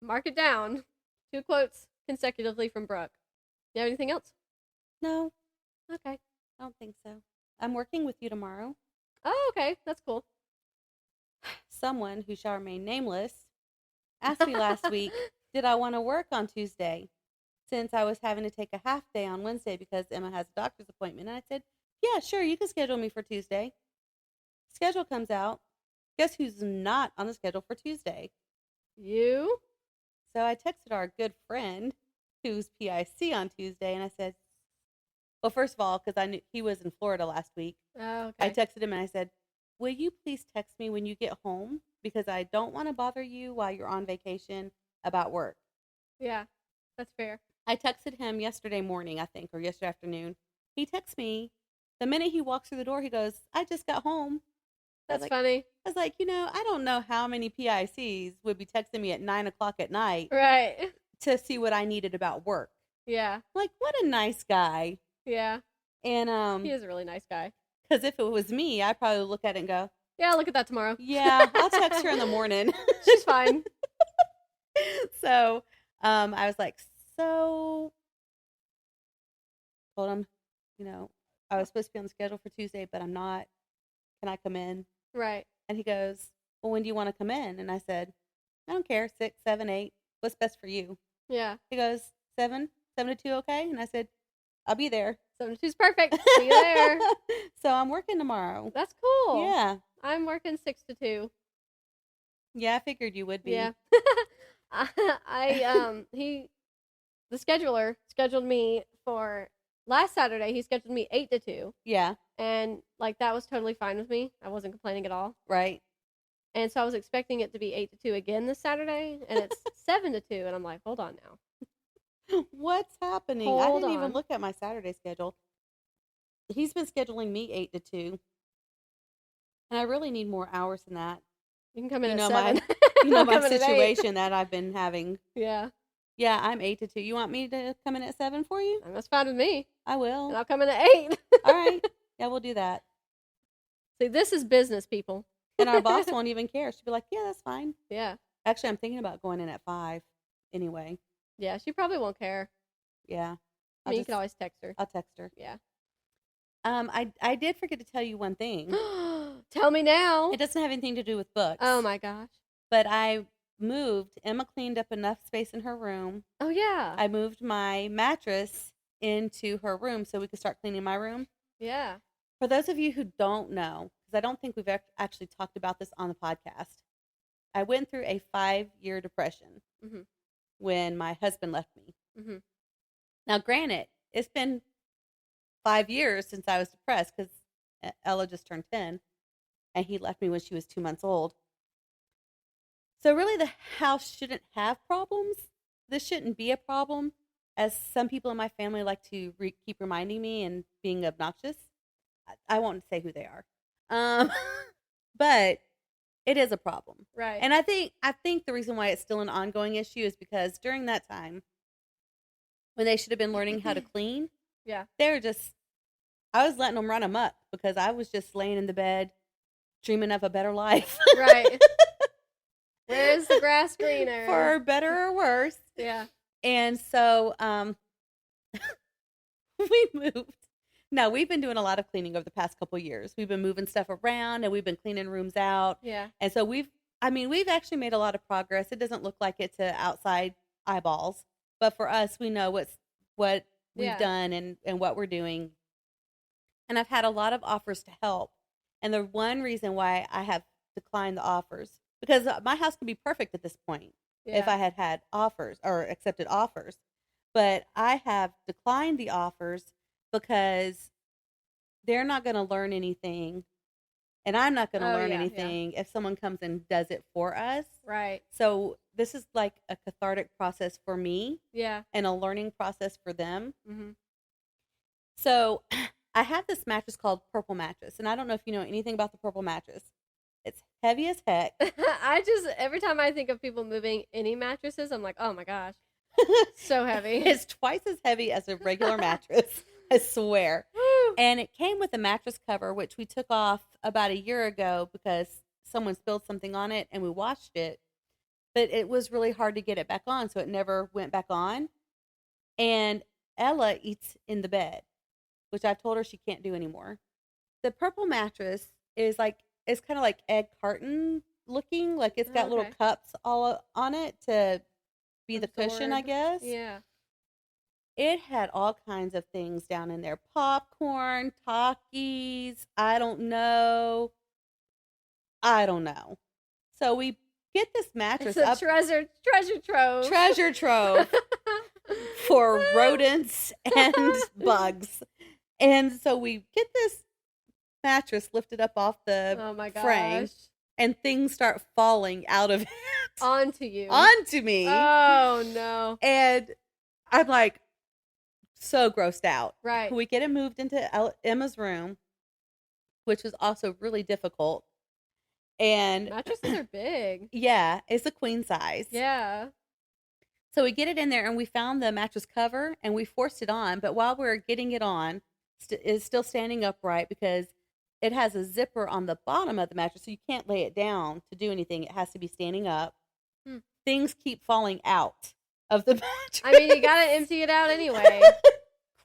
mark it down. 2 quotes consecutively from Brooke. You have anything else? No, Okay. I don't think so. I'm working with you tomorrow. Oh, okay. That's cool. Someone who shall remain nameless asked me last week, did I want to work on Tuesday? Since I was having to take a half day on Wednesday because Emma has a doctor's appointment. And I said, yeah, sure, you can schedule me for Tuesday. Schedule comes out. Guess who's not on the schedule for Tuesday? You? So I texted our good friend who's PIC on Tuesday, and I said, well, first of all, because I knew he was in Florida last week, Oh, okay. I texted him and I said, will you please text me when you get home? Because I don't want to bother you while you're on vacation about work. Yeah, that's fair. I texted him yesterday morning, I think, or yesterday afternoon. He texts me. The minute he walks through the door, he goes, I just got home. That's funny. I was like, I don't know how many PICs would be texting me at 9 o'clock at night Right. to see what I needed about work. Yeah. Like, what a nice guy. Yeah. And He is a really nice guy. because if it was me, I'd probably look at it and go, Yeah, I'll look at that tomorrow. yeah, I'll text her in the morning. She's fine. So I was like, told him, I was supposed to be on the schedule for Tuesday, but I'm not. Can I come in? Right. And he goes, well, when do you want to come in? And I said, I don't care, 6, 7, 8. What's best for you? Yeah. He goes, 7 to 2, okay? And I said, I'll be there. 7 to 2's perfect. See you there. So I'm working tomorrow. That's cool. Yeah. I'm working 6 to 2. Yeah, I figured you would be. Yeah. The scheduler scheduled me for last Saturday. He scheduled me 8 to 2. Yeah. And that was totally fine with me. I wasn't complaining at all. Right. And so I was expecting it to be 8 to 2 again this Saturday, and it's 7 to 2. And I'm like, hold on now. What's happening? I didn't even look at my Saturday schedule. He's been scheduling me 8 to 2. And I really need more hours than that. You can come in at 7. My situation that I've been having. Yeah. Yeah, I'm 8 to 2. You want me to come in at 7 for you? And that's fine with me. I will. And I'll come in at 8. All right. Yeah, we'll do that. See, this is business, people. And our boss won't even care. She'll be like, yeah, that's fine. Yeah. Actually, I'm thinking about going in at 5 anyway. Yeah, she probably won't care. Yeah. You can always text her. I'll text her. Yeah. I did forget to tell you one thing. Tell me now. It doesn't have anything to do with books. Oh, my gosh. But I moved. Emma cleaned up enough space in her room. Oh, yeah. I moved my mattress into her room so we could start cleaning my room. Yeah. For those of you who don't know, because I don't think we've actually talked about this on the podcast, I went through a 5-year depression when my husband left me. Mm-hmm. Now, granted, it's been 5 years since I was depressed because Ella just turned 10, and he left me when she was 2 months old. So really, the house shouldn't have problems. This shouldn't be a problem, as some people in my family like to keep reminding me and being obnoxious. I won't say who they are, but it is a problem, right? And I think the reason why it's still an ongoing issue is because during that time, when they should have been learning how to clean, yeah, I was letting them run amok because I was just laying in the bed, dreaming of a better life, right? Where is the grass greener? For better or worse. Yeah. And so we moved. Now, we've been doing a lot of cleaning over the past couple of years. We've been moving stuff around and we've been cleaning rooms out. Yeah. And so we've actually made a lot of progress. It doesn't look like it to outside eyeballs, but for us, we know what we've done and what we're doing. And I've had a lot of offers to help. And the one reason why I have declined the offers, because my house could be perfect at this point if I had offers or accepted offers. But I have declined the offers because they're not going to learn anything. And I'm not going to learn anything if someone comes and does it for us. Right. So this is like a cathartic process for me. Yeah. And a learning process for them. Mm-hmm. So I have this mattress called Purple Mattress. And I don't know if you know anything about the Purple Mattress. It's heavy as heck. Every time I think of people moving any mattresses, I'm like, oh my gosh. So heavy. It's twice as heavy as a regular mattress. I swear. And it came with a mattress cover, which we took off about a year ago because someone spilled something on it and we washed it. But it was really hard to get it back on, so it never went back on. And Ella eats in the bed, which I've told her she can't do anymore. The purple mattress is like, it's kind of like egg carton looking. Like it's got little cups all on it to be the cushion, I guess. Yeah. It had all kinds of things down in there. Popcorn, Takis, I don't know. So we get this mattress It's a up. treasure trove. Treasure trove for rodents and bugs. And so we get this mattress lifted up off the frame, and things start falling out of it. Onto you. Onto me. Oh, no. And I'm like so grossed out. Right. We get it moved into Emma's room, which was also really difficult. And mattresses are big. Yeah, it's a queen size. Yeah. So we get it in there, and we found the mattress cover, and we forced it on. But while we were getting it on, it's still standing upright because it has a zipper on the bottom of the mattress, so you can't lay it down to do anything. It has to be standing up. Things keep falling out of the mattress. I mean, you gotta empty it out anyway.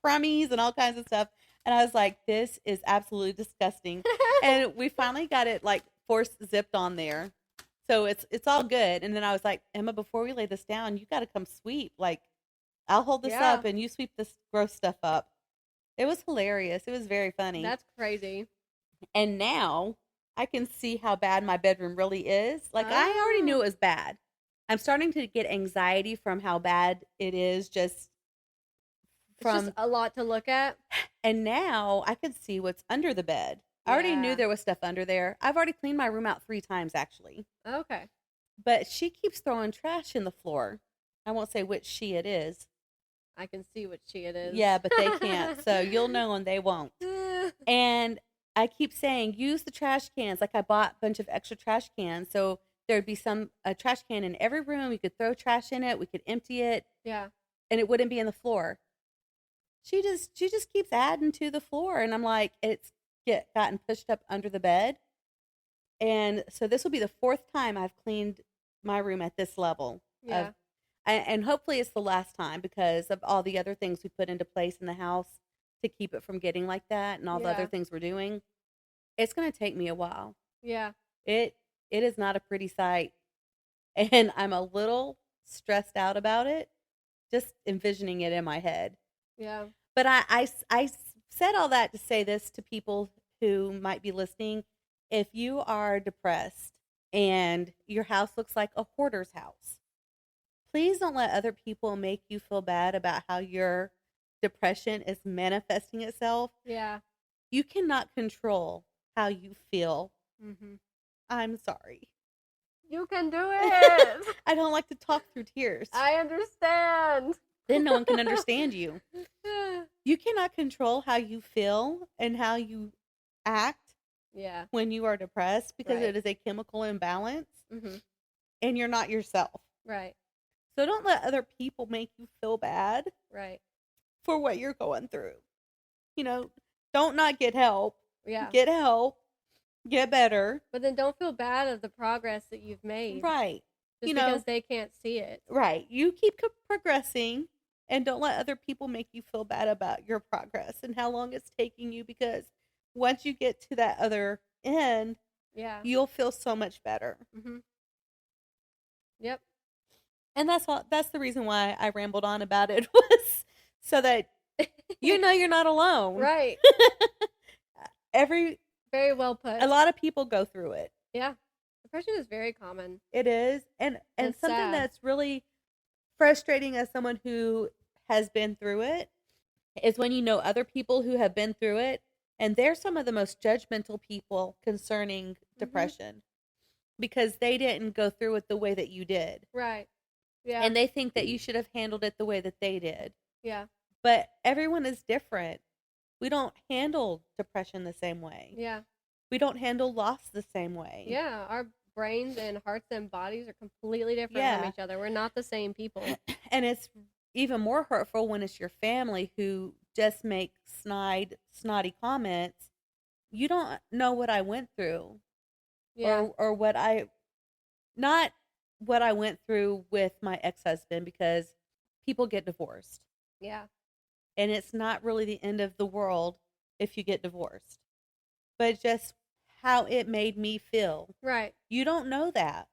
Crummies and all kinds of stuff. And I was like, this is absolutely disgusting. And we finally got it like force zipped on there, so it's all good. And then I was like, Emma, before we lay this down, you got to come sweep. Like, I'll hold this up and you sweep this gross stuff up. It was hilarious. It was very funny. That's crazy. And now I can see how bad my bedroom really is. Like, I already knew it was bad. I'm starting to get anxiety from how bad it is. Just a lot to look at. And now I can see what's under the bed. I already knew there was stuff under there. I've already cleaned my room out 3 times, actually. Okay. But she keeps throwing trash in the floor. I won't say which she it is. I can see which she it is. Yeah, but they can't. So you'll know and they won't. And I keep saying, use the trash cans. Like, I bought a bunch of extra trash cans. So there'd be a trash can in every room. You could throw trash in it. We could empty it. Yeah. And it wouldn't be in the floor. She just keeps adding to the floor. And I'm like, it's gotten pushed up under the bed. And so this will be the 4th time I've cleaned my room at this level. Yeah. And hopefully it's the last time because of all the other things we put into place in the house to keep it from getting like that and all the other things we're doing. It's going to take me a while. Yeah. It is not a pretty sight. And I'm a little stressed out about it, just envisioning it in my head. Yeah. But I said all that to say this to people who might be listening. If you are depressed and your house looks like a hoarder's house, please don't let other people make you feel bad about how your depression is manifesting itself. Yeah. You cannot control how you feel. Mm-hmm. I'm sorry. You can do it. I don't like to talk through tears. I understand. Then no one can understand you. You cannot control how you feel and how you act when you are depressed because it is a chemical imbalance and you're not yourself. Right. So don't let other people make you feel bad for what you're going through. You know, don't not get help. Yeah. Get help. Get better. But then don't feel bad of the progress that you've made. Right. Just because they can't see it. Right. You keep progressing and don't let other people make you feel bad about your progress and how long it's taking you, because once you get to that other end, you'll feel so much better. Mm-hmm. Yep. And that's the reason why I rambled on about it, was so that you know you're not alone. Right. Very well put. A lot of people go through it. Yeah. Depression is very common. It is. And something sad. that's really frustrating as someone who has been through it is when you know other people who have been through it, and they're some of the most judgmental people concerning depression because they didn't go through it the way that you did. Right. Yeah. And they think that you should have handled it the way that they did. Yeah. But everyone is different. We don't handle depression the same way. Yeah. We don't handle loss the same way. Yeah. Our brains and hearts and bodies are completely different from each other. We're not the same people. And it's even more hurtful when it's your family who just make snotty comments. You don't know what I went through. Yeah. Or not what I went through with my ex-husband, because people get divorced. Yeah. And it's not really the end of the world if you get divorced. But just how it made me feel. Right. You don't know that.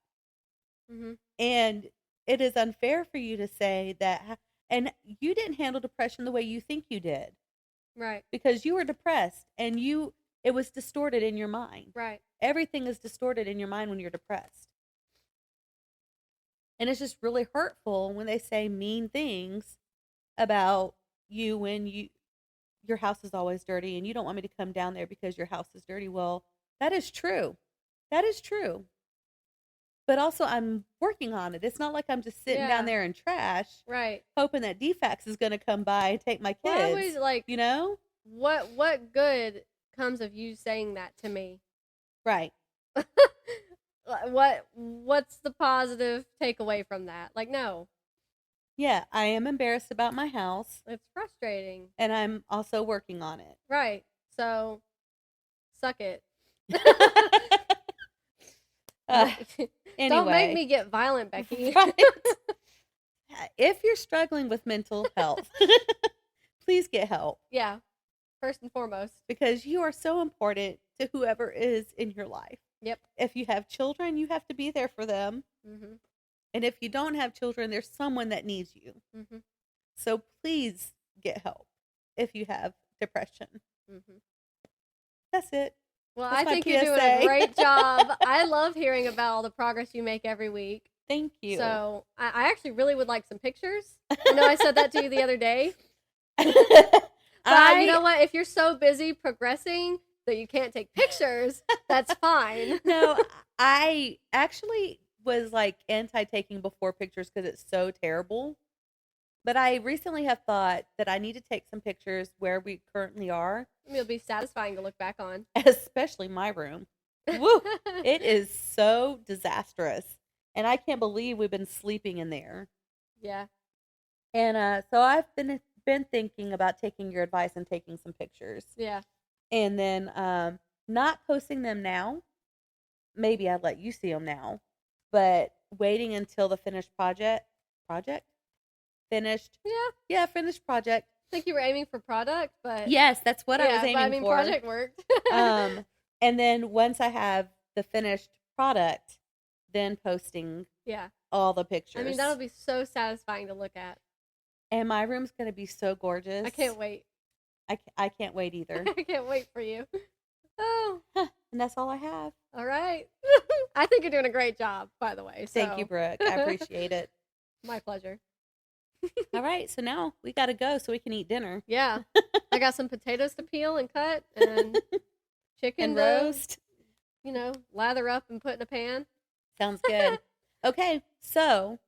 Mm-hmm. And it is unfair for you to say that, and you didn't handle depression the way you think you did. Right. Because you were depressed and it was distorted in your mind. Right. Everything is distorted in your mind when you're depressed. And it's just really hurtful when they say mean things about you when your house is always dirty and you don't want me to come down there because your house is dirty. Well, that is true. That is true. But also, I'm working on it. It's not like I'm just sitting down there in trash, right, hoping that DFAX is going to come by and take my kids. Well, I always, like, you know? What good comes of you saying that to me? Right. What's the positive takeaway from that? Like, no. Yeah, I am embarrassed about my house. It's frustrating. And I'm also working on it. Right. So, suck it. Anyway. Don't make me get violent, Becky. Right. If you're struggling with mental health, please get help. Yeah, first and foremost. Because you are so important to whoever is in your life. Yep. If you have children, you have to be there for them. Mm-hmm. And if you don't have children, there's someone that needs you. Mm-hmm. So please get help if you have depression. Mm-hmm. That's it. Well, That's I think PSA. you're doing a great job. I love hearing about all the progress you make every week. Thank you. So I actually really would like some pictures. I know I said that to you the other day. But you know what? If you're so busy progressing that you can't take pictures, that's fine. No, I actually was like anti-taking before pictures because it's so terrible. But I recently have thought that I need to take some pictures where we currently are. It'll be satisfying to look back on. Especially my room. Woo! It is so disastrous. And I can't believe we've been sleeping in there. Yeah. And so I've been thinking about taking your advice and taking some pictures. Yeah. And then not posting them now. Maybe I'd let you see them now. But waiting until the finished project? Finished? Yeah, finished project. I think you were aiming for product, but... Yes, that's what I was aiming for. I mean, project worked. And then once I have the finished product, then posting all the pictures. I mean, that'll be so satisfying to look at. And my room's going to be so gorgeous. I can't wait. I can't wait either. I can't wait for you. Oh. And that's all I have. All right. I think you're doing a great job, by the way. Thank you, Brooke. I appreciate it. My pleasure. All right. So now we got to go so we can eat dinner. Yeah. I got some potatoes to peel and cut and chicken and roast. Lather up and put in a pan. Sounds good. Okay. So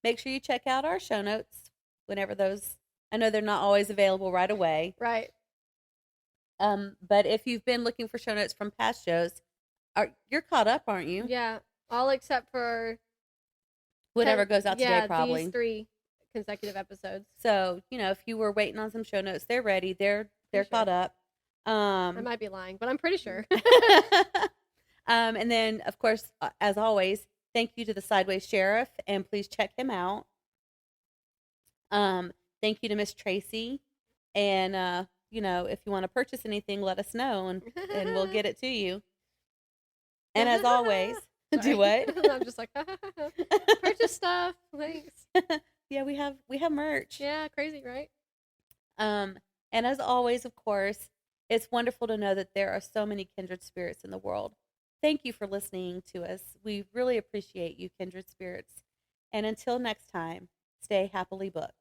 make sure you check out our show notes whenever those, I know they're not always available right away. Right. But if you've been looking for show notes from past shows, you're caught up, aren't you? Yeah. All except for whatever goes out today, probably. These 3 consecutive episodes. So, if you were waiting on some show notes, they're ready. They're caught up. I might be lying, but I'm pretty sure. And then, of course, as always, thank you to the Sideways Sheriff, and please check him out. Thank you to Miss Tracy, and if you want to purchase anything, let us know, and we'll get it to you. And as always, do what? I'm just like, purchase stuff, thanks. Yeah, we have merch. Yeah, crazy, right? And as always, of course, it's wonderful to know that there are so many kindred spirits in the world. Thank you for listening to us. We really appreciate you, kindred spirits. And until next time, stay happily booked.